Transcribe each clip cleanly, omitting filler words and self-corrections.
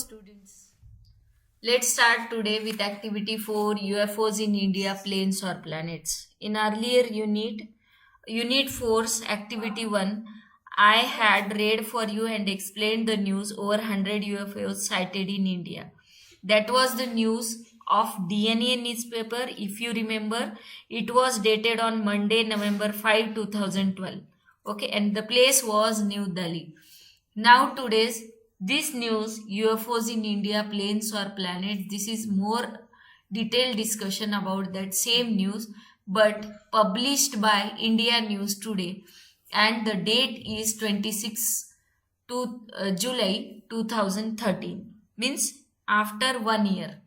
students. Let's start today with activity 4 UFOs in India, planes or planets. In earlier unit 4's activity 1, I had read for you and explained the news over 100 UFOs sighted in India. That was the news of DNA newspaper. If you remember, it was dated on Monday, November 5, 2012. Okay, and the place was New Delhi. Now today's this news UFOs in India, planes or planets. This is more detailed discussion about that same news, but published by India News Today, and the date is 26 to July 2013. Means after 1 year,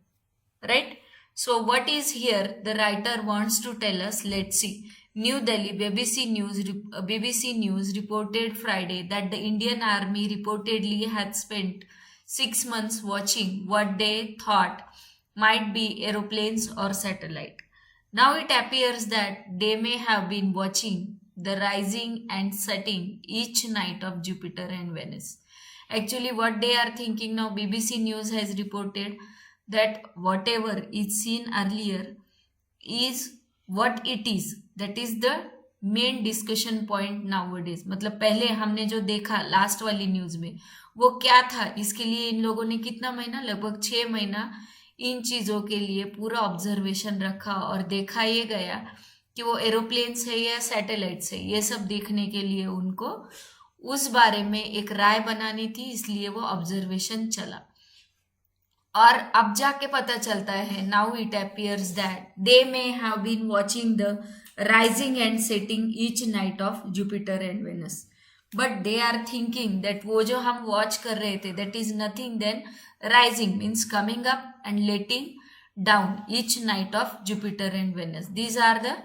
right? So what is here? The writer wants to tell us. Let's see. New Delhi BBC News reported Friday that the Indian Army reportedly had spent 6 months watching what they thought might be aeroplanes or satellite. Now it appears that they may have been watching the rising and setting each night of Jupiter and Venus. Actually, what they are thinking now, BBC News has reported that whatever is seen earlier is what it is. That is the main discussion point nowadays. मतलब पहले हमने जो देखा last वाली news में वो क्या था, इसके लिए इन लोगों ने कितना महीना, लगभग 6 महीना इन चीजों के लिए पूरा ऑब्जर्वेशन रखा और देखा ये गया कि वो एरोप्लेन्स है या सैटेलाइट्स है. ये सब देखने के लिए उनको उस बारे में एक राय बनानी थी, इसलिए वो ऑब्जर्वेशन चला. और अब जाके पता चलता है, now it appears that they may have been watching the rising and setting each night of Jupiter and Venus. But they are thinking that वो जो हम वॉच कर रहे थे that is nothing then rising means coming up and letting down each night of Jupiter and Venus. These are the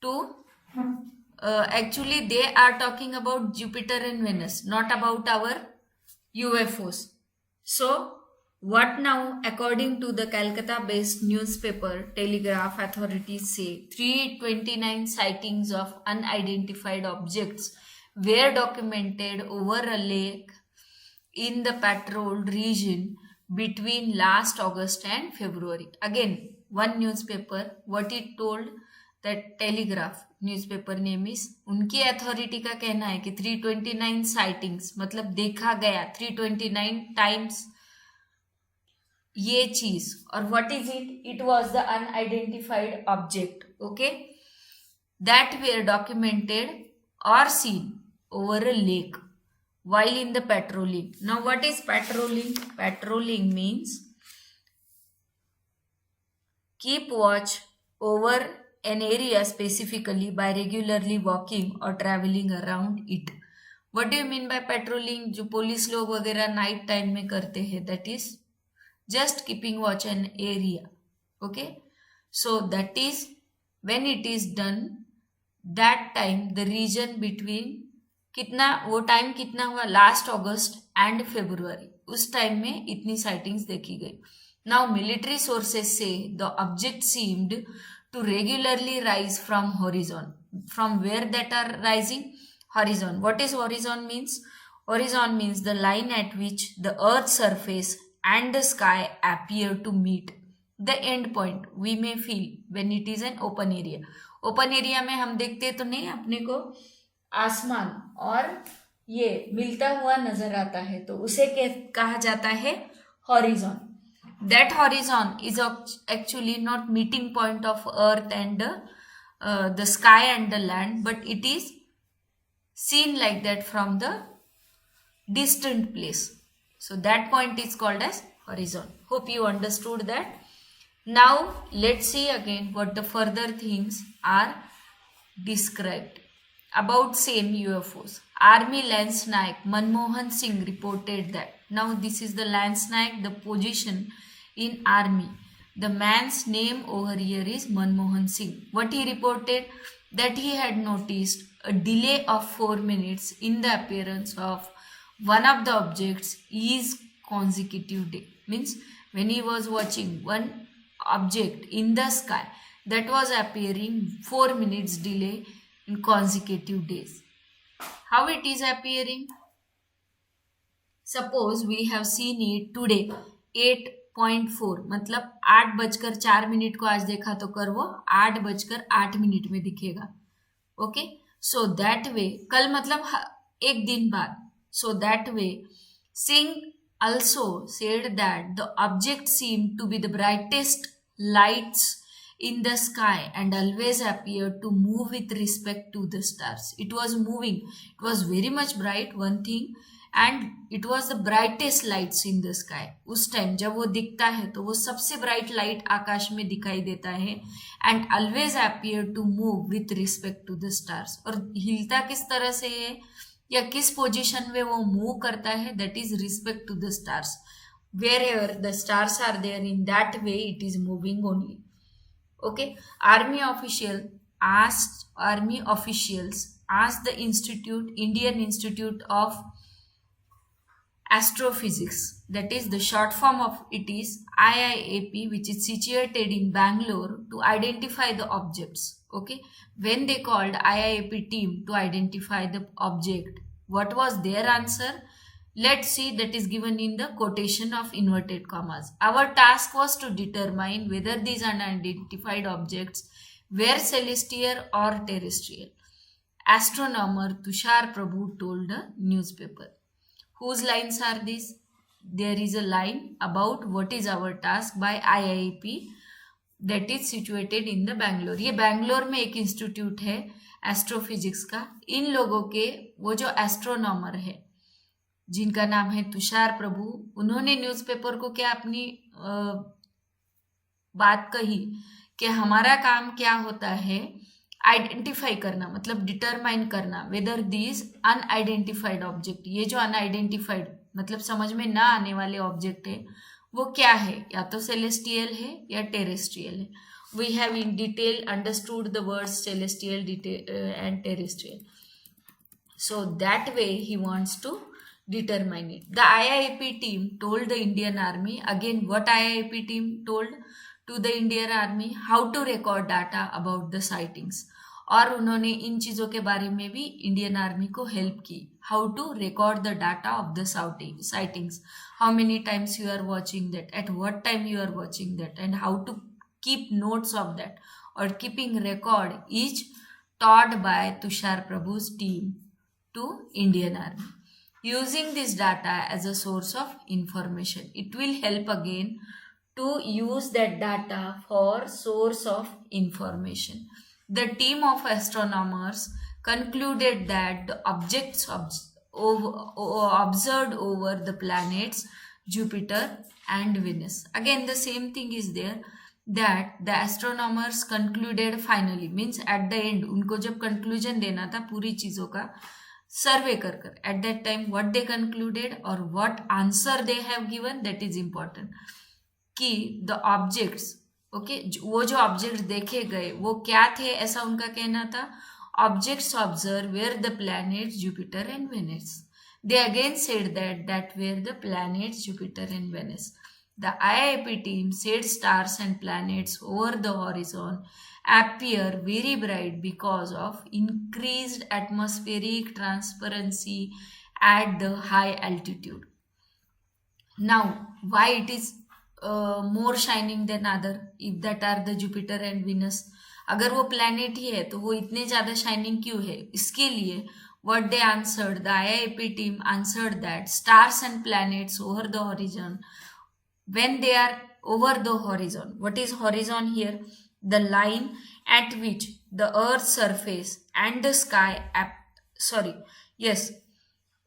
two actually they are talking about Jupiter and Venus, not about our UFOs. So what now? According to the Calcutta-based newspaper Telegraph, authorities say 329 sightings of unidentified objects were documented over a lake in the patrolled region between last August and February. Again, one newspaper, what it told, that Telegraph newspaper name is, उनकी authority का कहना है कि 329 sightings मतलब देखा गया 329 times ये चीज. और what is it? It was the unidentified object, okay, that were documented और seen over a lake while in the patrolling. Now what is patrolling? Patrolling means keep watch over an area specifically by regularly walking or traveling around it. What do you mean by patrolling? जो police लोग वगैरह night time में करते हैं, that is just keeping watch an area. Okay, so that is when it is done, that time the region between कितना, वो time कितना हुआ, लास्ट अगस्त एंड फेब्रुअरी, उस टाइम में इतनी साइटिंग्स देखी गई. नाउ मिलिट्री सोर्सेस से the object seemed to regularly rise from horizon. From where that are rising? Horizon. What is horizon means? Horizon means the line at which the earth's surface and the sky appear to meet. The end point we may feel when it is an open area. Open area में हम देखते तो नहीं अपने को आसमान और ये मिलता हुआ नजर आता है, तो उसे कहा जाता है horizon. That horizon is actually not meeting point of earth and the sky and the land, but it is seen like that from the distant place. So that point is called as horizon. Hope you understood that. Now let's see again what the further things are described about same UFOs. Army Lance Naik Manmohan Singh reported that. Now this is the Lance Naik, the position in army. The man's name over here is Manmohan Singh. What he reported? That he had noticed a delay of 4 minutes in the appearance of one of the objects each consecutive day. Means when he was watching one object in the sky, that was appearing 4 minutes delay in consecutive days. How it is appearing? Suppose we have seen it today 8.4, मतलब 8:04 को आज देखा, तो कर वो 8:08 में दिखेगा. Okay, so that वे, कल मतलब एक दिन बाद. सो that way Singh also said that the object seemed to be the brightest lights in the sky and always appeared to move with respect to the stars. It was moving, it was very much bright, one thing, and it was the brightest lights in the sky. उस time जब वो दिखता है तो वो सबसे bright light आकाश में दिखाई देता है. And always appear to move with respect to the stars. और हिलता किस तरह से है या किस पोजीशन में वो मूव करता है, that is respect to the stars. Wherever the stars are there, in that way it is moving only. Okay, army officials asked the Indian Institute of Astrophysics, that is the short form of it is IIAP, which is situated in Bangalore, to identify the objects. Okay, when they called IIAP team to identify the object, what was their answer? Let's see, that is given in the quotation of inverted commas. Our task was to determine whether these unidentified objects were celestial or terrestrial. Astronomer Tushar Prabhu told the newspaper. Whose lines are these? There is a line about what is our task by IIP that is situated in the Bangalore. ये बैंगलोर में एक institute है astrophysics का. इन लोगों के वो जो astronomer है जिनका नाम है तुषार प्रभु, उन्होंने न्यूज़पेपर को क्या अपनी बात कही कि हमारा काम क्या होता है, आइडेंटिफाई करना, मतलब डिटरमाइन करना वेदर दीज अनआइडेंटिफाइड ऑब्जेक्ट, ये जो अनआइडेंटिफाइड मतलब समझ में ना आने वाले ऑब्जेक्ट है वो क्या है, या तो सेलेस्टियल है या टेरेस्ट्रियल है. We have in detail understood the words celestial and terrestrial. So that way he wants to determine it. The IIP team told the Indian Army, again what IIP team told to the Indian Army, how to record data about the sightings. और उन्होंने इन चीज़ों के बारे में भी Indian army को help की. How to record the data of the sightings, how many times you are watching that, at what time you are watching that, and how to keep notes of that, or keeping record is taught by Tushar Prabhu's team to Indian Army. Using this data as a source of information, it will help again to use that data for source of information. The team of astronomers concluded that the objects observed over the planets Jupiter and Venus. Again the same thing is there, that the astronomers concluded finally, means at the end उनको जब conclusion देना था पूरी चीज़ों का survey कर at that time what they concluded और what answer they have given, that is important. कि द ऑब्जेक्ट्स, ओके, वो जो ऑब्जेक्ट देखे गए वो क्या थे, ऐसा उनका कहना था. Objects observe were the planets Jupiter and Venus. They again said that were the planets Jupiter and Venus. The IIP team said stars and planets over the horizon appear very bright because of increased atmospheric transparency at the high altitude. Now, why it is more shining than other, if that are the Jupiter and Venus? अगर वो planet ही है तो वो इतने ज़्यादा shining क्यों है? इसके लिए what they answered, the IIP team answered that stars and planets over the horizon, when they are over the horizon. What is horizon here? The line at which the earth's surface and the sky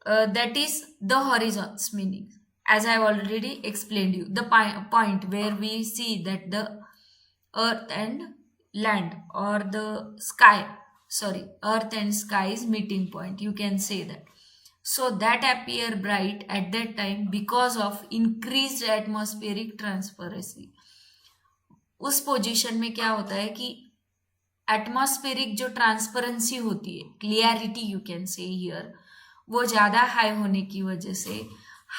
that is the horizon's meaning, as I have already explained you, the point where we see that the earth and land, or the earth and sky is meeting point, you can say that. So that appear bright at that time because of increased atmospheric transparency. उस position में क्या होता है कि atmospheric जो transparency होती है, clarity you can say here, वो ज़्यादा हाई होने की वजह से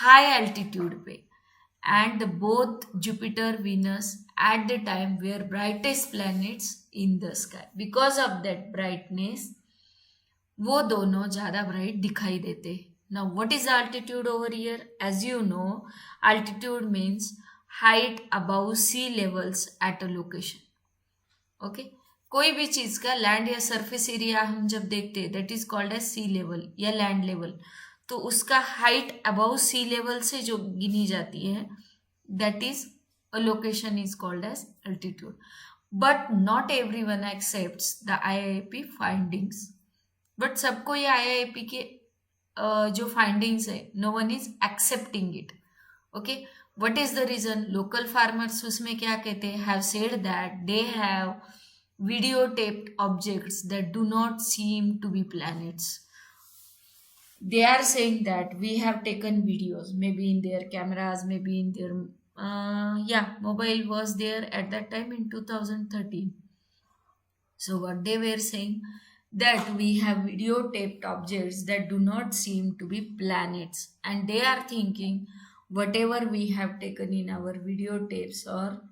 हाई एल्टीट्यूड पे, and both Jupiter Venus at the time were brightest planets in the sky. Because of that brightness वो दोनों ज़्यादा ब्राइट दिखाई देते. Now, what is altitude over here? As you know, altitude means height above sea levels at a location. Okay, कोई भी चीज का land या सरफेस एरिया हम जब देखते हैं that is called as sea level या लैंड लेवल, तो उसका हाइट अबव सी लेवल से जो गिनी जाती है that is a location is called as altitude. But not every one accept the IIP findings. But सबको ये IIP के जो फाइंडिंग्स है no one is accepting it. Okay, what is the reason? Local farmers उसमें क्या कहते हैं? Have said that they have videotaped objects that do not seem to be planets. They are saying that we have taken videos, maybe in their cameras, maybe in their mobile was there at that time in 2013. So what they were saying that we have videotaped objects that do not seem to be planets, and they are thinking whatever we have taken in our videotapes or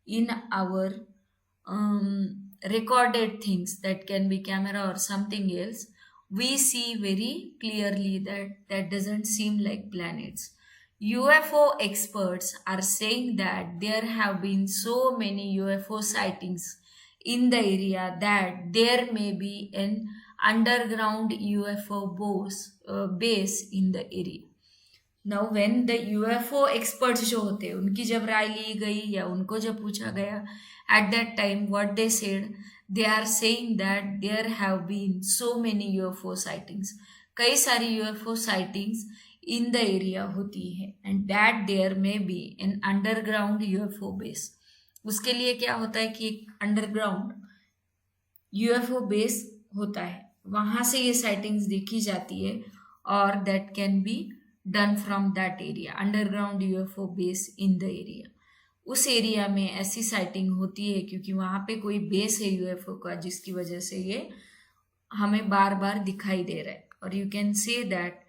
in our recorded things that can be camera or something else, we see very clearly that that doesn't seem like planets. UFO experts are saying that there have been so many UFO sightings in the area that there may be an underground UFO base in the area. Now when the UFO experts जो होते हैं उनकी जब राय ली गई या उनको जब पूछा गया at that time what they said, they are saying that there have been so many UFO sightings. कई सारी UFO sightings in the area होती है and that there may be an underground UFO base. उसके लिए क्या होता है कि एक अंडरग्राउंड UFO बेस होता है, वहां से ये साइटिंग्स देखी जाती है और that can be done from that area, underground UFO base in the area. उस एरिया में ऐसी साइटिंग होती है क्योंकि वहां पे कोई बेस है UFO का जिसकी वजह से ये हमें बार बार दिखाई दे रहा है. और you can say that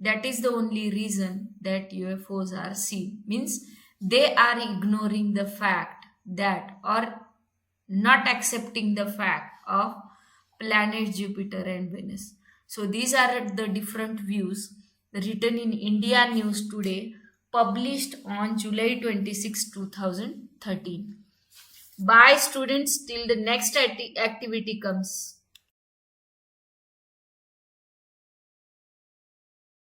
that is the only reason that UFOs are seen, means they are ignoring the fact that और not accepting the fact of planets Jupiter and Venus. So these are the different views written in India News Today, published on July 26, 2013. Bye students, till the next activity comes.